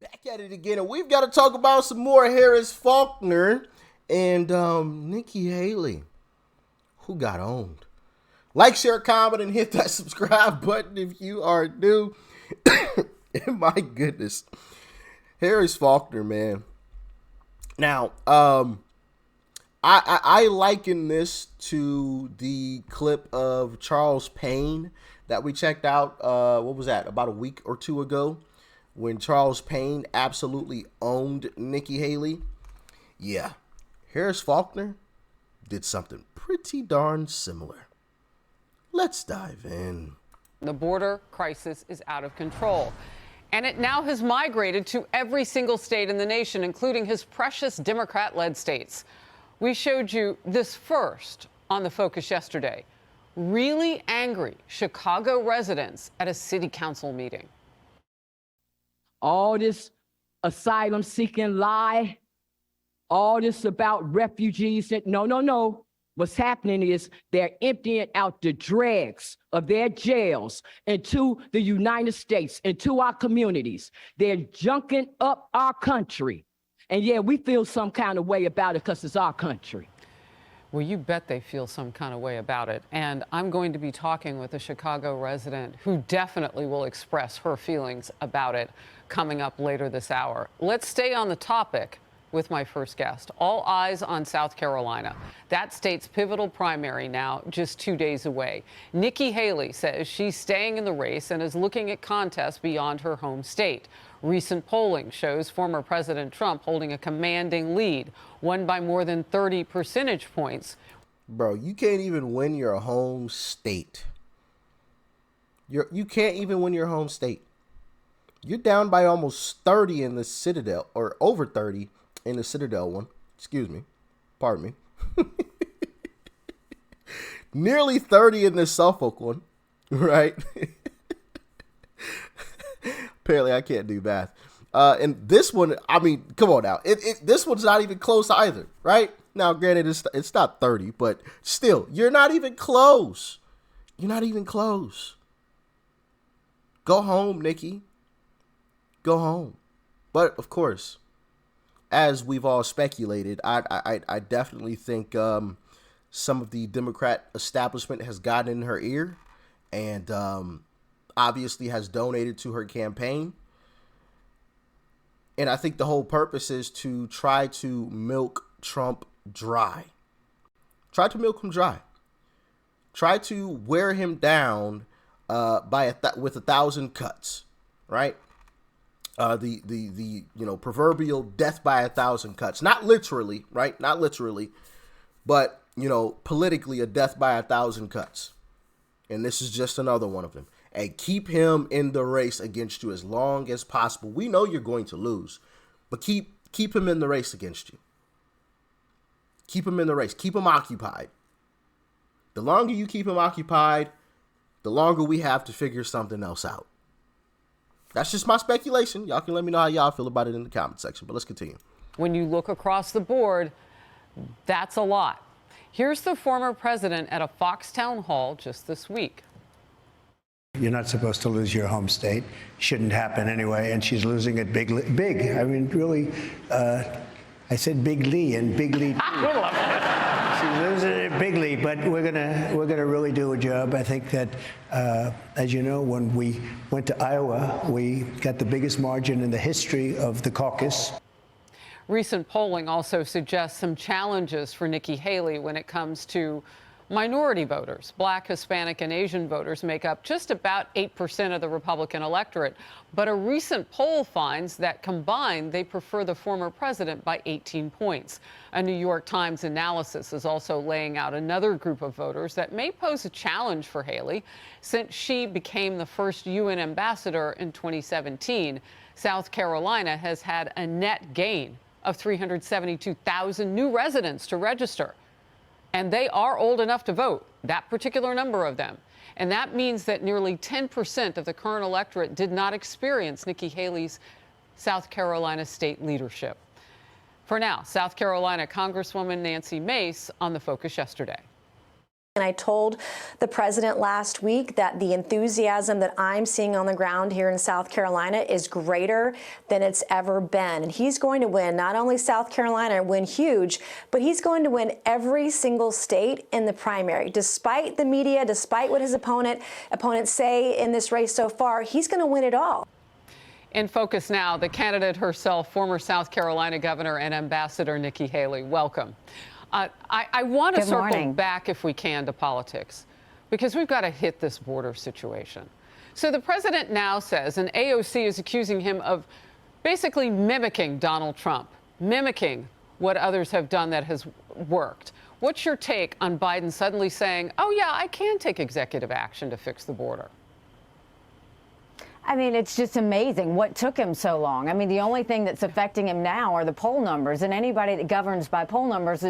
Back at it again, and we've got to talk about some more Harris Faulkner and Nikki Haley, who got owned. Like, share, comment, and hit that subscribe button if you are new. And my goodness, Harris Faulkner, man. Now, I liken this to the clip of Charles Payne that we checked out. What was that? About a week or two ago, when Charles Payne absolutely owned Nikki Haley. Yeah, Harris Faulkner did something pretty darn similar. Let's dive in. The border crisis is out of control, and it now has migrated to every single state in the nation, including his precious Democrat-led states. We showed you this first on The Focus yesterday. Really angry Chicago residents at a city council meeting. All this asylum-seeking lie, all this about refugees. No. What's happening is they're emptying out the dregs of their jails into the United States, into our communities. They're junking up our country. And yeah, we feel some kind of way about it because it's our country. Well, you bet they feel some kind of way about it. And I'm going to be talking with a Chicago resident who definitely will express her feelings about it coming up later this hour. Let's stay on the topic with my first guest. All eyes on South Carolina. That state's pivotal primary now just 2 days away. Nikki Haley says she's staying in the race and is looking at contests beyond her home state. Recent polling shows former President Trump holding a commanding lead, won by more than 30 percentage points. Bro, you can't even win your home state. You can't even win your home state. You're down by almost 30 in the Citadel, or over 30 in the Citadel one. Excuse me. Pardon me. Nearly 30 in the Suffolk one, right? Apparently, I can't do math. And this one, I mean, come on now. This one's not even close either, right? Now, granted, it's not 30, but still, you're not even close. You're not even close. Go home, Nikki. Go home. But, of course, as we've all speculated, I definitely think some of the Democrat establishment has gotten in her ear and obviously has donated to her campaign. And I think the whole purpose is to try to milk Trump dry. Try to milk him dry. Try to wear him down with 1,000 cuts, right? The proverbial death by 1,000 cuts. Not literally, right? Not literally, but politically a death by 1,000 cuts. And this is just another one of them. And keep him in the race against you as long as possible. We know you're going to lose, but keep him in the race against you. Keep him in the race. Keep him occupied. The longer you keep him occupied, the longer we have to figure something else out. That's just my speculation. Y'all can let me know how y'all feel about it in the comment section, but let's continue. When you look across the board, that's a lot. Here's the former president at a Fox town hall just this week. You're not supposed to lose your home state. Shouldn't happen anyway. And she's losing it big. I mean, really, I said bigly and bigly. She's losing it bigly, but we're gonna really do a job. I think that, as you know, when we went to Iowa, we got the biggest margin in the history of the caucus. Recent polling also suggests some challenges for Nikki Haley when it comes to minority voters. Black, Hispanic, and Asian voters make up just about 8% of the Republican electorate. But a recent poll finds that combined, they prefer the former president by 18 points. A New York Times analysis is also laying out another group of voters that may pose a challenge for Haley. Since she became the first UN ambassador in 2017, South Carolina has had a net gain of 372,000 new residents to register. And they are old enough to vote, that particular number of them. And that means that nearly 10% of the current electorate did not experience Nikki Haley's South Carolina state leadership. For now, South Carolina Congresswoman Nancy Mace on The Focus yesterday. And I told the president last week that the enthusiasm that I'm seeing on the ground here in South Carolina is greater than it's ever been. And he's going to win not only South Carolina, win huge, but he's going to win every single state in the primary. Despite the media, despite what his opponents say in this race so far, he's going to win it all. In focus now, the candidate herself, former South Carolina Governor and Ambassador Nikki Haley. Welcome. I want to circle back, if we can, to politics, because we've got to hit this border situation. So the president now says, and AOC is accusing him of basically mimicking Donald Trump, mimicking what others have done that has worked. What's your take on Biden suddenly saying, oh, yeah, I can take executive action to fix the border? I mean, it's just amazing what took him so long. I mean, the only thing that's affecting him now are the poll numbers, and anybody that governs by poll numbers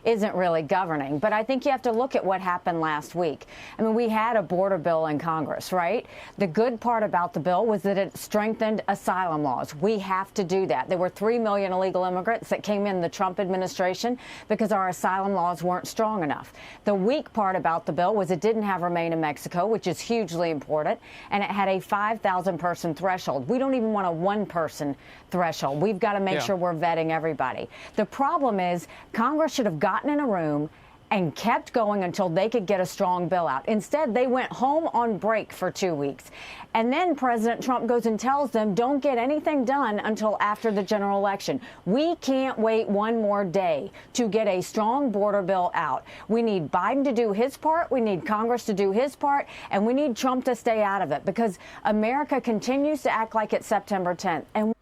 isn't really governing. But I think you have to look at what happened last week. I mean, we had a border bill in Congress, right? The good part about the bill was that it strengthened asylum laws. We have to do that. There were 3 million illegal immigrants that came in the Trump administration because our asylum laws weren't strong enough. The weak part about the bill was it didn't have Remain in Mexico, which is hugely important, and it had a 5,000 person threshold. We don't even want a 1-person threshold. We've got to make sure we're vetting everybody. The problem is Congress should have gotten in a room and kept going until they could get a strong bill out. Instead, they went home on break for 2 weeks. And then President Trump goes and tells them, don't get anything done until after the general election. We can't wait one more day to get a strong border bill out. We need Biden to do his part. We need Congress to do his part. And we need Trump to stay out of it, because America continues to act like it's September 10th. And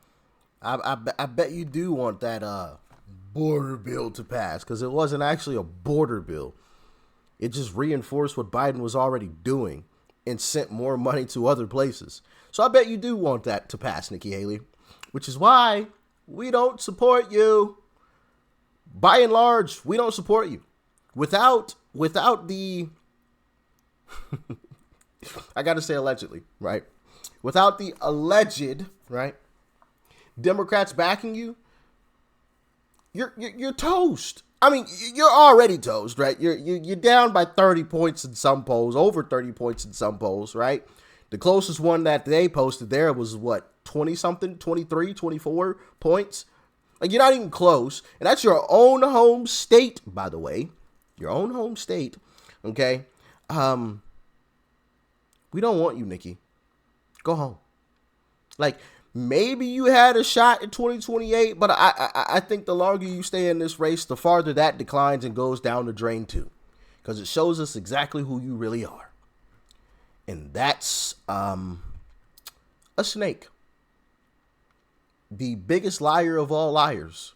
I bet you do want that border bill to pass, because it wasn't actually a border bill. It just reinforced what Biden was already doing and sent more money to other places. So I bet you do want that to pass, Nikki Haley, which is why we don't support you. By and large, we don't support you. Without the I got to say allegedly, right? Without the alleged, right, Democrats backing you, you're toast. I mean, you're already toast, right? You're down by 30 points in some polls, over 30 points in some polls, right? The closest one that they posted there was what, 20 something, 23, 24 points. Like, you're not even close. And that's your own home state, by the way. Your own home state. Okay. We don't want you, Nikki. Go home. Like, maybe you had a shot in 2028, but I think the longer you stay in this race, the farther that declines and goes down the drain too, because it shows us exactly who you really are. And that's a snake. The biggest liar of all liars.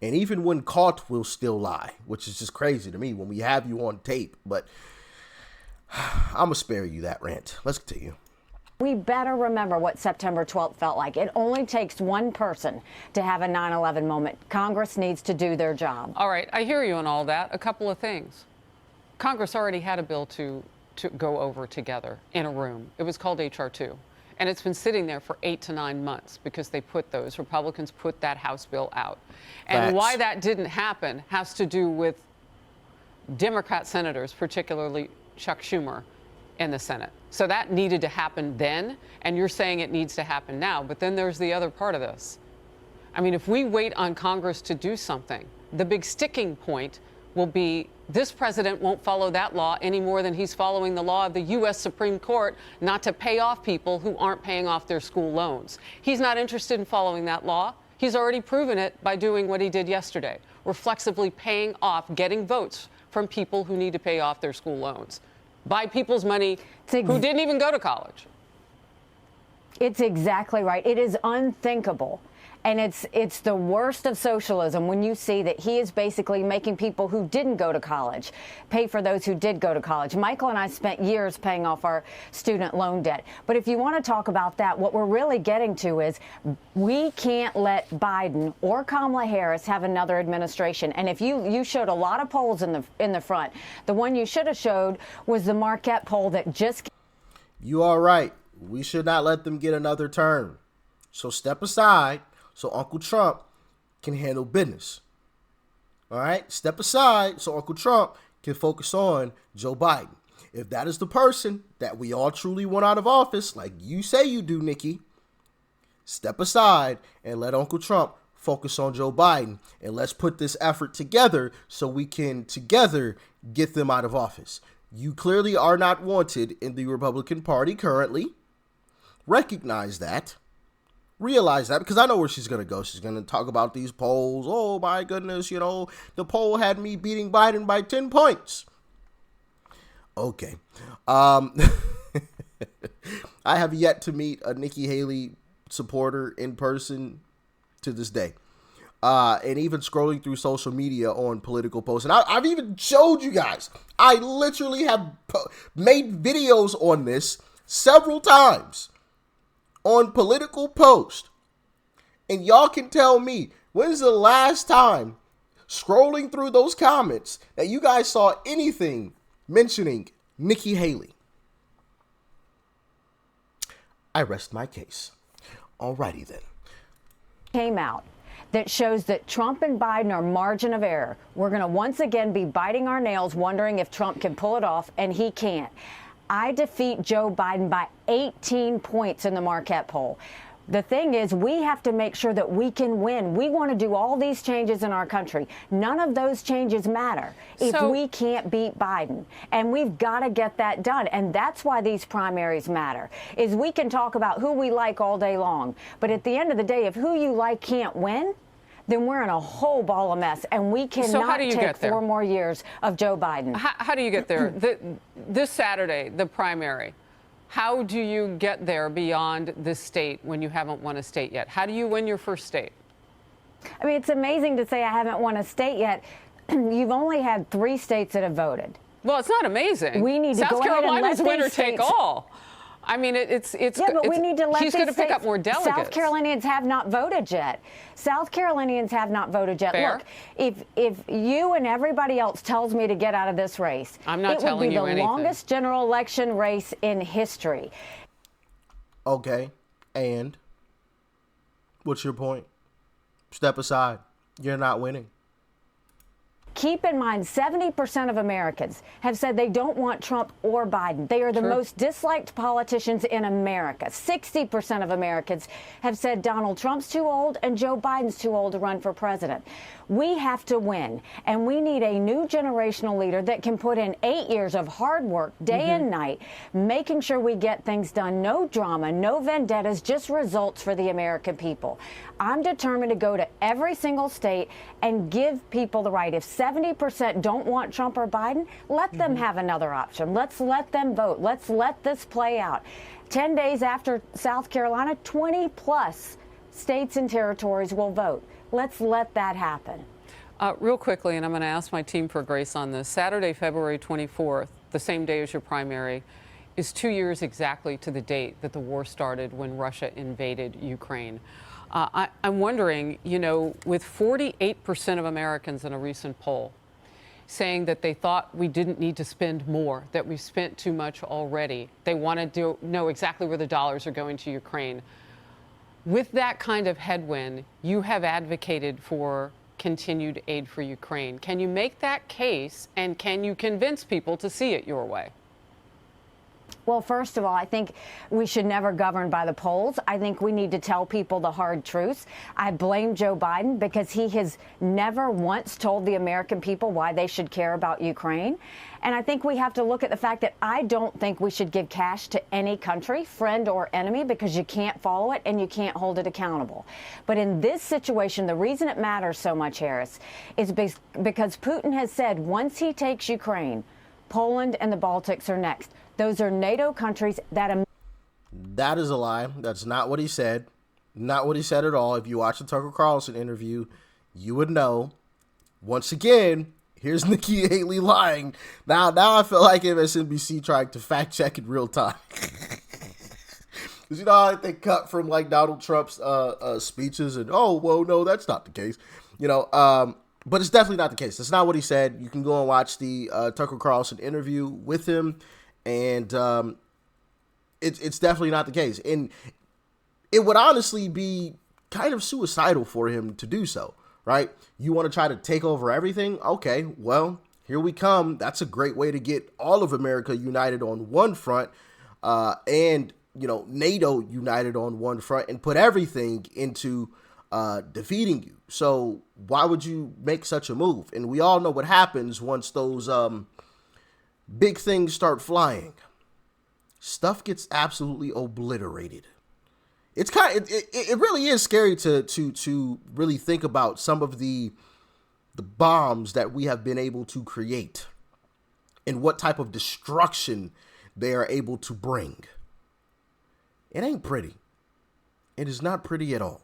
And even when caught, will still lie, which is just crazy to me when we have you on tape. But I'm going to spare you that rant. Let's continue. we better remember what September 12th felt like. It only takes one person to have a 9/11 moment. Congress needs to do their job. All right, I hear you on all that. A couple of things. Congress already had a bill to go over together in a room. It was called H.R. 2. And it's been sitting there for 8 to 9 months because Republicans put that House bill out. And why that didn't happen has to do with Democrat senators, particularly Chuck Schumer, in the Senate. So that needed to happen then, and you're saying it needs to happen now. But then there's the other part of this. I mean, if we wait on Congress to do something, the big sticking point will be this president won't follow that law any more than he's following the law of the U.S. Supreme Court not to pay off people who aren't paying off their school loans. He's not interested in following that law. He's already proven it by doing what he did yesterday, reflexively paying off, getting votes from people who need to pay off their school loans by people's money who didn't even go to college. It's exactly right. It is unthinkable. And it's the worst of socialism when you see that he is basically making people who didn't go to college pay for those who did go to college. Michael and I spent years paying off our student loan debt. But if you want to talk about that, what we're really getting to is we can't let Biden or Kamala Harris have another administration. And if you showed a lot of polls in the front, the one you should have showed was the Marquette poll that just. You are right. We should not let them get another term. So step aside so Uncle Trump can handle business. All right? Step aside so Uncle Trump can focus on Joe Biden. If that is the person that we all truly want out of office, like you say you do, Nikki, step aside and let Uncle Trump focus on Joe Biden. And let's put this effort together so we can together get them out of office. You clearly are not wanted in the Republican Party currently. Recognize that. Realize that, because I know where she's going to go. She's going to talk about these polls. Oh, my goodness, the poll had me beating Biden by 10 points. Okay. I have yet to meet a Nikki Haley supporter in person to this day. And even scrolling through social media on political posts. And I've even showed you guys. I literally have made videos on this several times on political posts. And y'all can tell me, when's the last time scrolling through those comments that you guys saw anything mentioning Nikki Haley? I rest my case. Alrighty then. Came out that shows that Trump and Biden are margin of error. We're going to once again be biting our nails wondering if Trump can pull it off, and he can't. I defeat Joe Biden by 18 points in the Marquette poll. The thing is, we have to make sure that we can win. We want to do all these changes in our country. None of those changes matter if we can't beat Biden. And we've got to get that done. And that's why these primaries matter, is we can talk about who we like all day long. But at the end of the day, if who you like can't win, then we're in a whole ball of mess, and we cannot take 4 more years of Joe Biden. How do you get there? This Saturday, the primary. How do you get there beyond this state when you haven't won a state yet? How do you win your first state? I mean, it's amazing to say I haven't won a state yet. You've only had 3 states that have voted. Well, it's not amazing. We need to go ahead and let South Carolina's winner take all. I mean, we need to let he's going to pick up more delegates. South Carolinians have not voted yet. South Carolinians have not voted yet. Fair. Look, if you and everybody else tells me to get out of this race, I'm not telling you anything. It would be the longest general election race in history. Okay, and what's your point? Step aside. You're not winning. Keep in mind, 70% of Americans have said they don't want Trump or Biden. They are the most disliked politicians in America. 60% of Americans have said Donald Trump's too old and Joe Biden's too old to run for president. We have to win, and we need a new generational leader that can put in 8 years of hard work, day and night, making sure we get things done. No drama, no vendettas, just results for the American people. I'm determined to go to every single state and give people the right. If 70% don't want Trump or Biden, let them have another option. Let's let them vote. Let's let this play out. 10 days after South Carolina, 20 plus states and territories will vote. Let's let that happen. Real quickly, and I'm going to ask my team for grace on this. Saturday, February 24th, the same day as your primary, is 2 years exactly to the date that the war started when Russia invaded Ukraine. I'm wondering, with 48% of Americans in a recent poll saying that they thought we didn't need to spend more, that we've spent too much already. They wanted to know exactly where the dollars are going to Ukraine. With that kind of headwind, you have advocated for continued aid for Ukraine. Can you make that case, and can you convince people to see it your way? Well, first of all, I think we should never govern by the polls. I think we need to tell people the hard truths. I blame Joe Biden because he has never once told the American people why they should care about Ukraine. And I think we have to look at the fact that I don't think we should give cash to any country, friend or enemy, because you can't follow it and you can't hold it accountable. But in this situation, the reason it matters so much, Harris, is because Putin has said once he takes Ukraine, Poland and the Baltics are next. Those are NATO countries that... That is a lie. That's not what he said. Not what he said at all. If you watch the Tucker Carlson interview, you would know. Once again, here's Nikki Haley lying. Now I feel like MSNBC trying to fact check in real time. Because you know how they cut from like Donald Trump's speeches and, oh, well, no, that's not the case. But it's definitely not the case. That's not what he said. You can go and watch the Tucker Carlson interview with him. And it's definitely not the case. And it would honestly be kind of suicidal for him to do so, right? You want to try to take over everything? Okay, well, Here we come. That's a great way to get all of America united on one front, and NATO united on one front, and put everything into defeating you. So why would you make such a move? And we all know what happens once those big things start flying. Stuff gets absolutely obliterated. It's it really is scary to really think about some of the bombs that we have been able to create and what type of destruction they are able to bring. It ain't pretty. It is not pretty at all.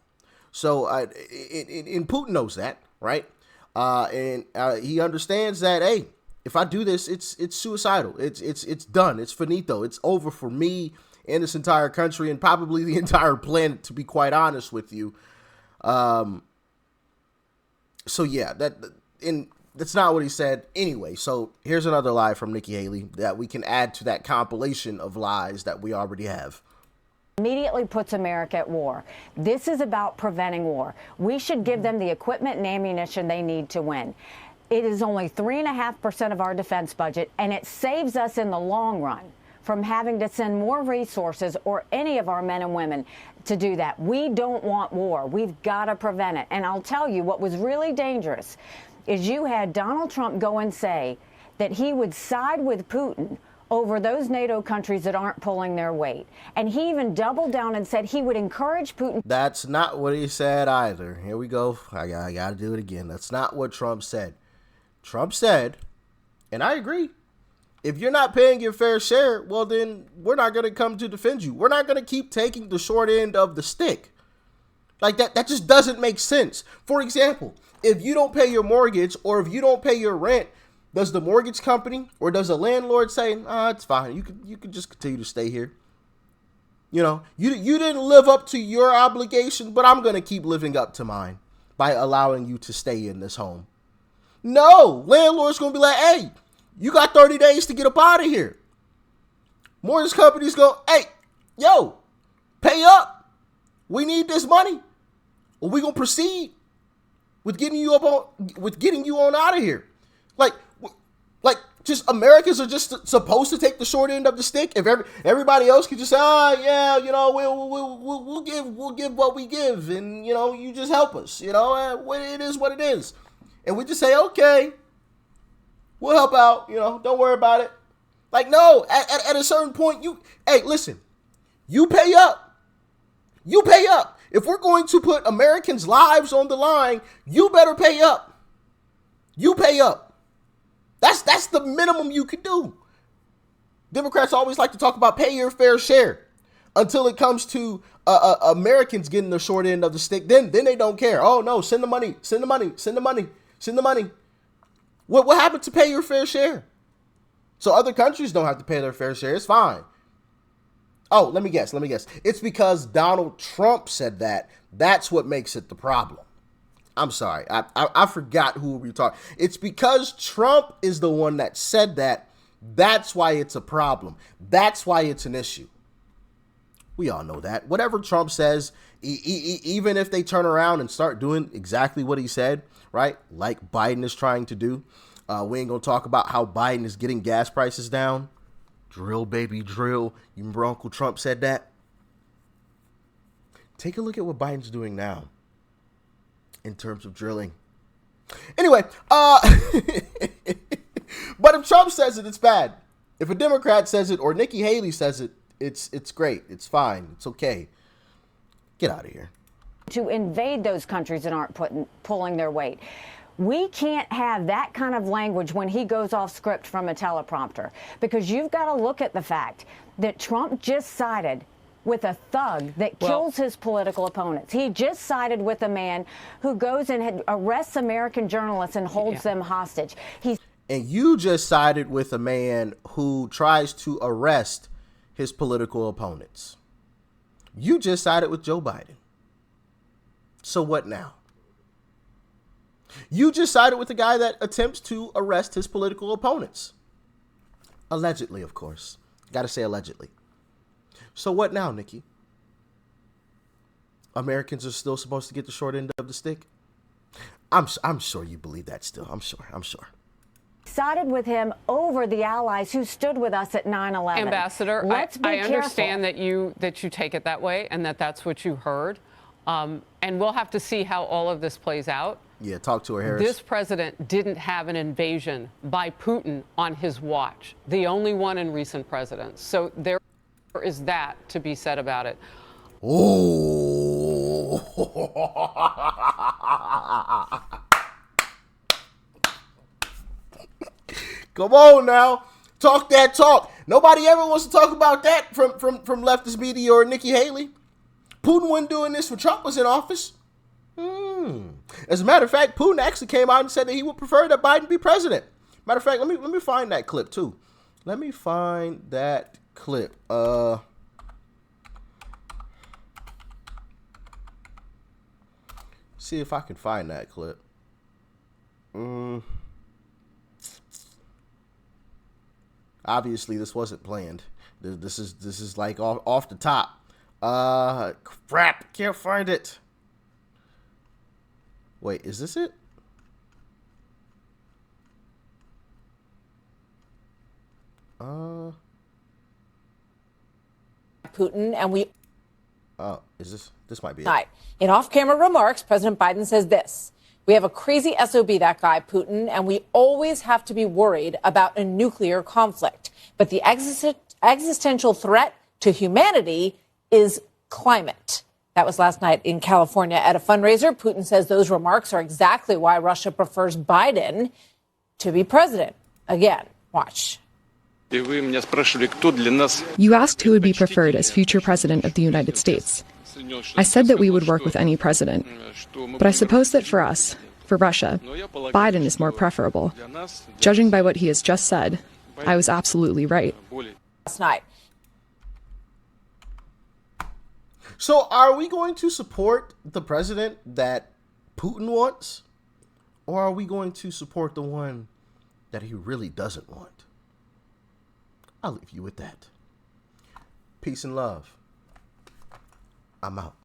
So, and Putin knows that, right? And he understands that, hey, if I do this, it's suicidal. It's done. It's finito. It's over for me and this entire country and probably the entire planet, to be quite honest with you. So yeah, that's not what he said anyway. So here's another lie from Nikki Haley that we can add to that compilation of lies that we already have. Immediately puts America at war. This is about preventing war. We should give them the equipment and ammunition they need to win. It is only 3.5% of our defense budget, and it saves us in the long run from having to send more resources or any of our men and women to do that. We don't want war. We've got to prevent it. And I'll tell you what was really dangerous is you had Donald Trump go and say that he would side with Putin over those NATO countries that aren't pulling their weight. And he even doubled down and said he would encourage Putin. That's not what he said either. Here we go. I got to do it again. That's not what Trump said. Trump said, and I agree, if you're not paying your fair share, well, then we're not going to come to defend you. We're not going to keep taking the short end of the stick. Like that just doesn't make sense. For example, if you don't pay your mortgage or if you don't pay your rent, does the mortgage company or does the landlord say, it's fine. You can just continue to stay here. You didn't live up to your obligation, but I'm going to keep living up to mine by allowing you to stay in this home. No, landlord's going to be like, hey, you got 30 days to get up out of here. Mortgage companies go, hey, yo, pay up. We need this money. Or we going to proceed with getting you on out of here. Like just Americans are just supposed to take the short end of the stick. If everybody else could just say, we'll give what we give, and you just help us. It is what it is, and we just say, okay, we'll help out. Don't worry about it. Like, no, at a certain point, listen, you pay up. You pay up. If we're going to put Americans' lives on the line, you better pay up. You pay up. That's the minimum you could do. Democrats always like to talk about pay your fair share until it comes to Americans getting the short end of the stick. Then they don't care. Oh no, send the money, send the money, send the money, send the money. What happened to pay your fair share? So other countries don't have to pay their fair share. It's fine. Oh, let me guess. It's because Donald Trump said that. That's what makes it the problem. I'm sorry. I forgot who we were talking. It's because Trump is the one that said that. That's why it's a problem. That's why it's an issue. We all know that. Whatever Trump says, even if they turn around and start doing exactly what he said, right? Like Biden is trying to do. We ain't going to talk about how Biden is getting gas prices down. Drill, baby, drill. You remember Uncle Trump said that? Take a look at what Biden's doing now in terms of drilling. Anyway, but if Trump says it, it's bad. If a Democrat says it or Nikki Haley says it, it's great. It's fine. It's okay. Get out of here. To invade those countries that aren't pulling their weight. We can't have that kind of language when he goes off script from a teleprompter, because you've got to look at the fact that Trump just sided with a thug that kills his political opponents. He just sided with a man who goes and arrests American journalists and holds them hostage. And you just sided with a man who tries to arrest his political opponents. You just sided with Joe Biden. So what now? You just sided with a guy that attempts to arrest his political opponents. Allegedly, of course. Got to say allegedly. So what now, Nikki? Americans are still supposed to get the short end of the stick? I'm sure you believe that still. I'm sure. sided with him over the allies who stood with us at 9/11. Ambassador, Let's be I understand careful. that you take it that way and that's what you heard. And we'll have to see how all of this plays out. Yeah, talk to her, Harris. This president didn't have an invasion by Putin on his watch, the only one in recent presidents. So there is that to be said about it. Oh. Come on now. Talk that talk. Nobody ever wants to talk about that from leftist media or Nikki Haley. Putin wasn't doing this when Trump was in office. As a matter of fact, Putin actually came out and said that he would prefer that Biden be president. Matter of fact, let me find that clip too. Let me find that clip. See if I can find that clip. Obviously, this wasn't planned. This is like off the top. Crap, can't find it. Wait, is this it? Putin, and we. Oh, is this might be it. In off-camera remarks, President Biden says this: "We have a crazy SOB, that guy Putin, and we always have to be worried about a nuclear conflict. But the existential threat to humanity is climate." That was last night in California at a fundraiser. Putin says those remarks are exactly why Russia prefers Biden to be president. Again, watch. You asked who would be preferred as future president of the United States. I said that we would work with any president. But I suppose that for us, for Russia, Biden is more preferable. Judging by what he has just said, I was absolutely right. Last night. So are we going to support the president that Putin wants? Or are we going to support the one that he really doesn't want? I'll leave you with that. Peace and love. I'm out.